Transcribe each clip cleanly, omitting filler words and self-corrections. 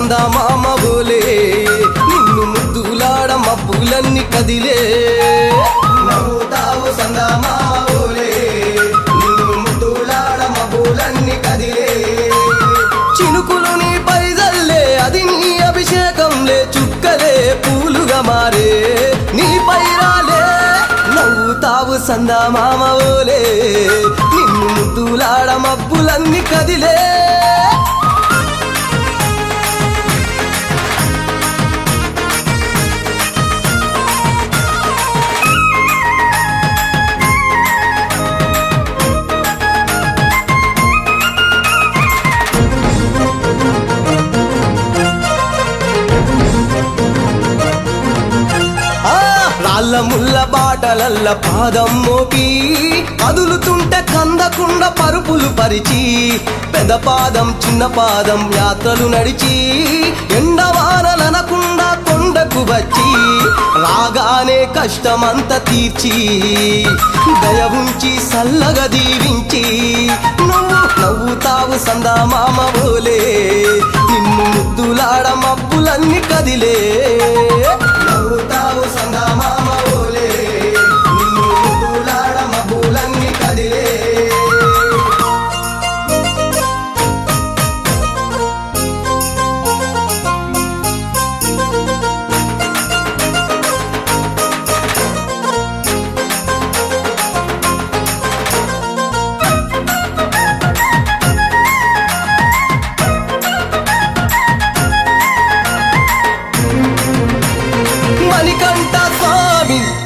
సందామామ ఓలే నిన్ను ముద్దులాడ మబ్బులన్నీ కదిలే నవ్వుతావు సందామామ ఓలే నిన్ను ముద్దులాడ మబ్బులన్నీ కదిలే చినుకులు నీ పైదల్లే అది నీ అభిషేకంలే చుక్కలే పూలుగా మారే నీ పైరాలే నవ్వుతావు సందామామ ఓలే నిన్ను ముద్దులాడ మబ్బులన్నీ కదిలే ముల్ల బాటలల్ల పాదం మోపి కదులుతుంటే కందకుండ పరుపులు పరిచి పెద్ద పాదం చిన్న పాదం యాత్రలు నడిచి ఎండవానలనకుండా కొండకు వచ్చి రాగానే కష్టమంత తీర్చి దయ ఉంచి సల్లగా దీవించి నువ్వు నవ్వుతావు సందామామ ఓలే నిన్ను ముద్దులాడ మబ్బులన్నీ కదిలే నవ్వుతావు సందామామ ఓలే నిన్ను ముద్దులాడ మబ్బులన్నీ కదిలే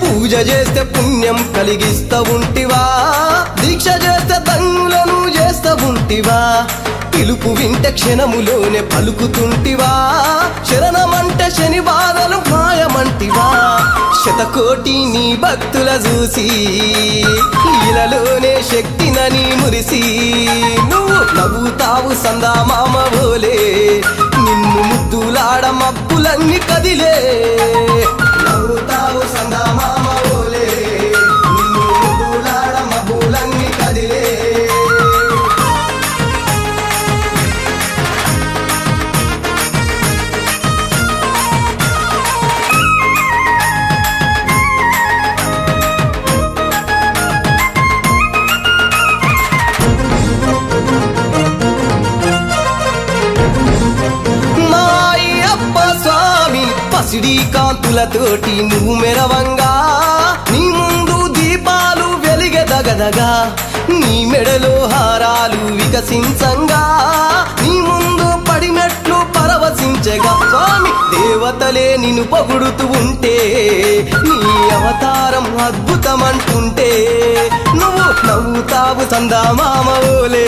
పూజ చేస్తే పుణ్యం కలిగిస్తా ఉంటివా దీక్ష చేస్తే దంగులను చేస్తా ఉంటివా పిలుపు వింటే క్షణములోనే పలుకుతుంటివా శరణమంటే శని బాధలు మాయమంటివా శతకోటి నీ భక్తుల చూసి ఇలలోనే శక్తినని మురిసి నువ్వు నవ్వుతావు సందామామ ఓలే నిన్ను ముద్దులాడ మబ్బులన్నీ కదిలే నవ్వుతావు సందామామ ఓలే నిన్ను ముద్దులాడ మబ్బులన్నీ కదిలే పసిడి కాంతులతోటి నువ్వు మెరవంగా నీ ముందు దీపాలు వెలిగెదగదగా నీ మెడలో హారాలు వికసించంగా నీ ముందు పడినట్లు పరవశించగా స్వామి దేవతలే నిన్ను పొగుడుతూ ఉంటే నీ అవతారం అద్భుతమంటుంటే నువ్వు నవ్వుతావు సందామామ ఓలే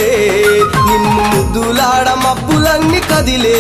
నిన్ను ముద్దులాడ మబ్బులన్నీ కదిలే